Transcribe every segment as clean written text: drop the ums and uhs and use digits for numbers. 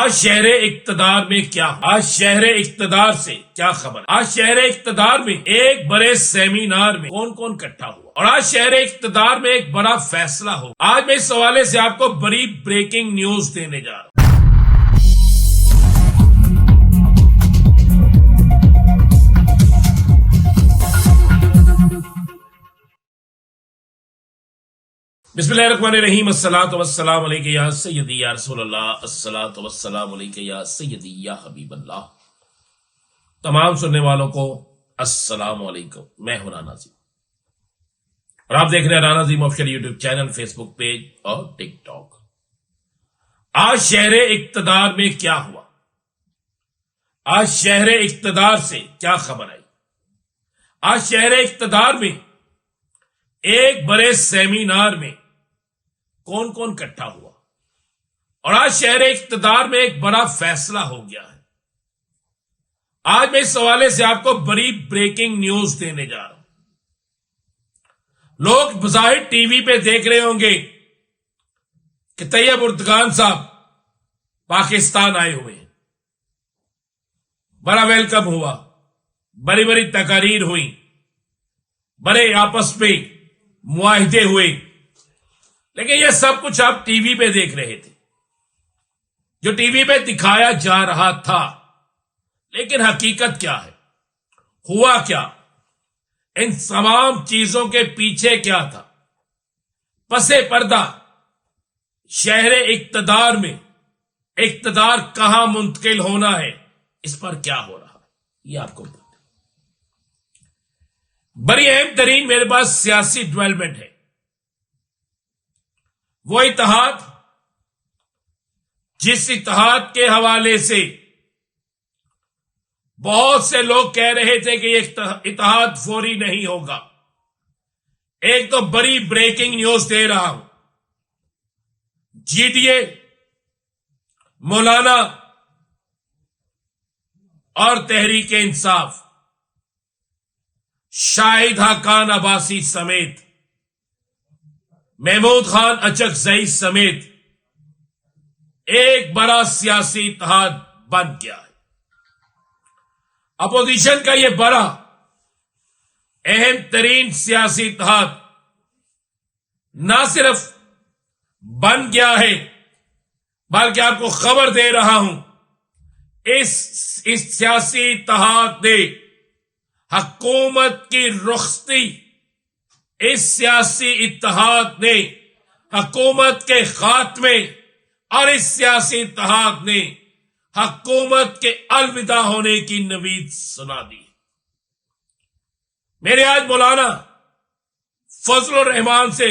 آج شہر اقتدار میں کیا، آج شہر اقتدار سے کیا خبر؟ آج شہر اقتدار میں ایک بڑے سیمینار میں کون کون اکٹھا ہوا اور آج شہر اقتدار میں ایک بڑا فیصلہ ہو۔ آج میں اس حوالے سے آپ کو بڑی بریکنگ نیوز دینے جا رہا ہوں۔ بسم اللہ الرحمن الرحیم، الصلاۃ والسلام علیک یا سیدی یا رسول اللہ، الصلاۃ والسلام علیک یا سیدی یا حبیب اللہ۔ تمام سننے والوں کو السلام علیکم، میں ہوں رانا عظیم اور آپ دیکھ رہے ہیں رانا عظیم آفیشل یوٹیوب چینل، فیس بک پیج اور ٹک ٹاک۔ آج شہر اقتدار میں کیا ہوا، آج شہر اقتدار سے کیا خبر آئی؟ آج شہر اقتدار میں ایک بڑے سیمینار میں کون کون اکٹھا ہوا اور آج شہر اقتدار میں ایک بڑا فیصلہ ہو گیا ہے۔ آج میں اس حوالے سے آپ کو بڑی بریکنگ نیوز دینے جا رہا ہوں۔ لوگ بظاہر ٹی وی پہ دیکھ رہے ہوں گے کہ طیب اردگان صاحب پاکستان آئے ہوئے ہیں، بڑا ویلکم ہوا، بڑی بڑی تقاریر ہوئی، بڑے آپس میں معاہدے ہوئے، لیکن یہ سب کچھ آپ ٹی وی پہ دیکھ رہے تھے، جو ٹی وی پہ دکھایا جا رہا تھا، لیکن حقیقت کیا ہے، ہوا کیا، ان تمام چیزوں کے پیچھے کیا تھا، پس پردہ شہر اقتدار میں اقتدار کہاں منتقل ہونا ہے، اس پر کیا ہو رہا ہے، یہ آپ کو بتا۔ بڑی اہم ترین میرے پاس سیاسی ڈیولپمنٹ ہے، وہ اتحاد جس اتحاد کے حوالے سے بہت سے لوگ کہہ رہے تھے کہ یہ اتحاد فوری نہیں ہوگا۔ ایک تو بڑی بریکنگ نیوز دے رہا ہوں، جی ڈی اے، مولانا اور تحریک انصاف، شاہد حقان عباسی سمیت، محمود خان اچکزئی سمیت ایک بڑا سیاسی اتحاد بن گیا ہے۔ اپوزیشن کا یہ بڑا اہم ترین سیاسی اتحاد نہ صرف بن گیا ہے، بلکہ آپ کو خبر دے رہا ہوں، اس سیاسی اتحاد نے حکومت کی رخصتی، اس سیاسی اتحاد نے حکومت کے خاتمے اور اس سیاسی اتحاد نے حکومت کے الوداع ہونے کی نوید سنا دی۔ میرے آج مولانا فضل الرحمان سے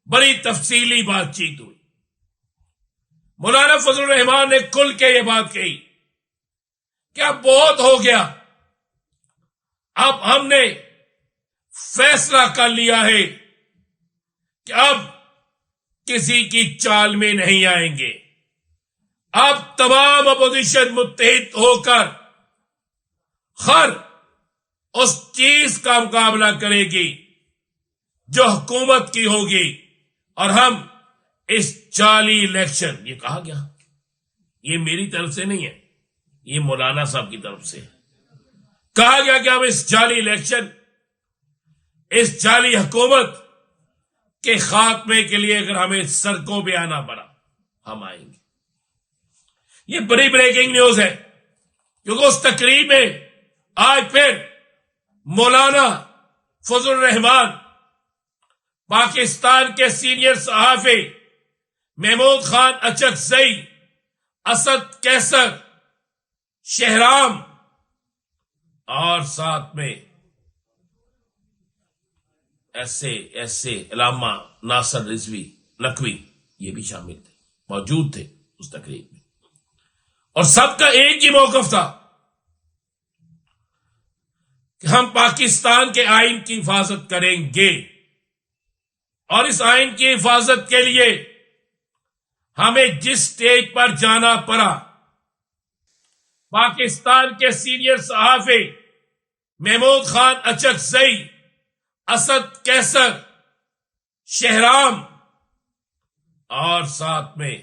بڑی تفصیلی بات چیت ہوئی۔ مولانا فضل الرحمان نے کھل کے یہ بات کہی کہ اب بہت ہو گیا، اب ہم نے فیصلہ کر لیا ہے کہ اب کسی کی چال میں نہیں آئیں گے، اب تمام اپوزیشن متحد ہو کر ہر اس چیز کا مقابلہ کرے گی جو حکومت کی ہوگی، اور ہم اس جعلی الیکشن، یہ کہا گیا، یہ میری طرف سے نہیں ہے، یہ مولانا صاحب کی طرف سے کہا گیا کہ ہم اس جعلی الیکشن، اس جعلی حکومت کے خاتمے کے لیے اگر ہمیں سڑکوں پہ آنا پڑا، ہم آئیں گے۔ یہ بڑی بریکنگ نیوز ہے، کیونکہ اس تقریب میں آج پھر مولانا فضل الرحمان، پاکستان کے سینئر صحافی محمود خان اچکزئی، اسد کیسر، شہرام اور ساتھ میں ایسے علامہ ناصر رضوی نقوی، یہ بھی شامل تھے، موجود تھے اس تقریب میں، اور سب کا ایک ہی موقف تھا کہ ہم پاکستان کے آئین کی حفاظت کریں گے، اور اس آئین کی حفاظت کے لیے ہمیں جس سٹیج پر جانا پڑا، پاکستان کے سینئر صحافی محمود خان اچکزئی، اسد کیسر، شہرام اور ساتھ میں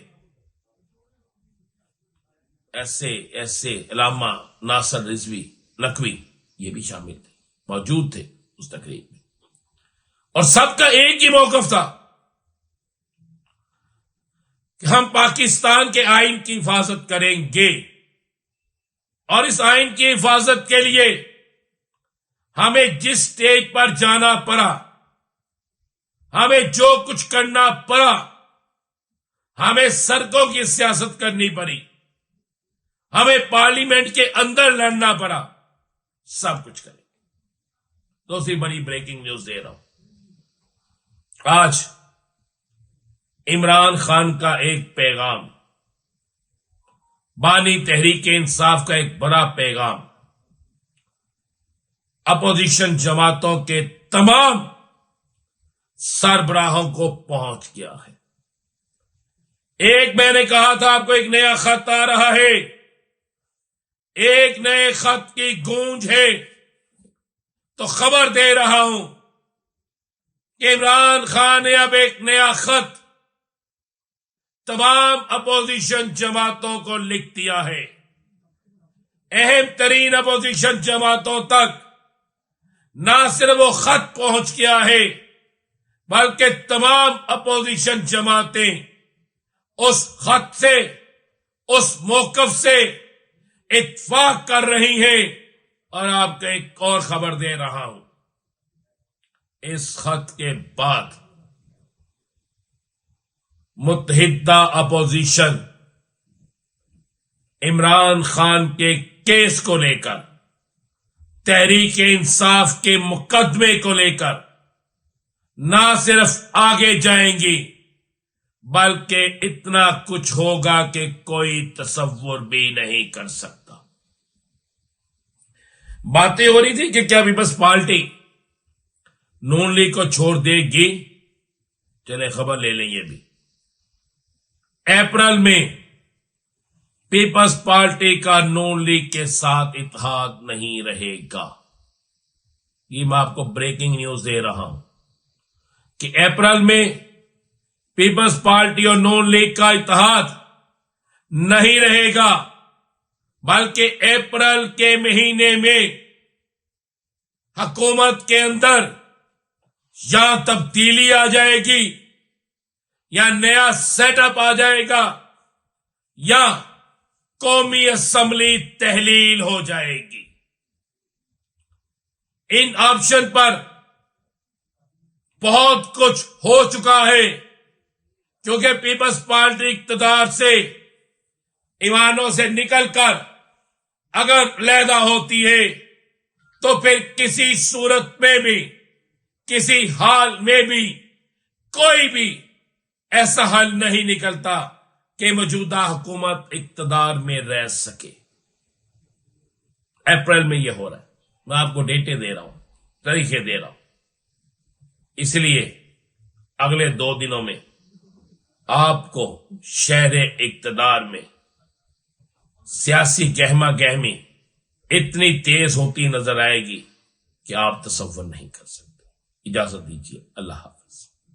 ایسے علامہ ناصر رضوی نقوی یہ بھی شامل تھے، موجود تھے اس تقریب میں، اور سب کا ایک ہی موقف تھا کہ ہم پاکستان کے آئین کی حفاظت کریں گے، اور اس آئین کی حفاظت کے لیے ہمیں جس سٹیج پر جانا پڑا، ہمیں جو کچھ کرنا پڑا، ہمیں سڑکوں کی سیاست کرنی پڑی، ہمیں پارلیمنٹ کے اندر لڑنا پڑا، سب کچھ کریں۔ دوسری بڑی بریکنگ نیوز دے رہا ہوں، آج عمران خان کا ایک پیغام، بانی تحریک انصاف کا ایک بڑا پیغام اپوزیشن جماعتوں کے تمام سربراہوں کو پہنچ گیا ہے۔ ایک میں نے کہا تھا آپ کو ایک نیا خط آ رہا ہے، ایک نئے خط کی گونج ہے، تو خبر دے رہا ہوں کہ عمران خان نے اب ایک نیا خط تمام اپوزیشن جماعتوں کو لکھ دیا ہے۔ اہم ترین اپوزیشن جماعتوں تک نہ صرف وہ خط پہنچ گیا ہے، بلکہ تمام اپوزیشن جماعتیں اس خط سے، اس موقف سے اتفاق کر رہی ہیں۔ اور آپ کو ایک اور خبر دے رہا ہوں، اس خط کے بعد متحدہ اپوزیشن عمران خان کے کیس کو لے کر، تحریک انصاف کے مقدمے کو لے کر نہ صرف آگے جائیں گی، بلکہ اتنا کچھ ہوگا کہ کوئی تصور بھی نہیں کر سکتا۔ باتیں ہو رہی تھی کہ کیا پیپلز پارٹی نون لیگ کو چھوڑ دے گی؟ چلے خبر لے لیں یہ بھی، اپریل میں پیپلز پارٹی کا نون لیگ کے ساتھ اتحاد نہیں رہے گا۔ یہ میں آپ کو بریکنگ نیوز دے رہا ہوں کہ اپریل میں پیپلز پارٹی اور نون لیگ کا اتحاد نہیں رہے گا، بلکہ اپریل کے مہینے میں حکومت کے اندر یا تبدیلی آ جائے گی، یا نیا سیٹ اپ آ جائے گا، یا قومی اسمبلی تحلیل ہو جائے گی۔ ان آپشن پر بہت کچھ ہو چکا ہے، کیونکہ پیپلز پارٹی اقتدار سے، ایوانوں سے نکل کر اگر علیحدہ ہوتی ہے تو پھر کسی صورت میں بھی، کسی حال میں بھی، کوئی بھی ایسا حل نہیں نکلتا کہ موجودہ حکومت اقتدار میں رہ سکے۔ اپریل میں یہ ہو رہا ہے، میں آپ کو ڈیٹیں دے رہا ہوں، تاریخیں دے رہا ہوں، اس لیے اگلے 2 دنوں میں آپ کو شہر اقتدار میں سیاسی گہما گہمی اتنی تیز ہوتی نظر آئے گی کہ آپ تصور نہیں کر سکتے۔ اجازت دیجیے، اللہ حافظ۔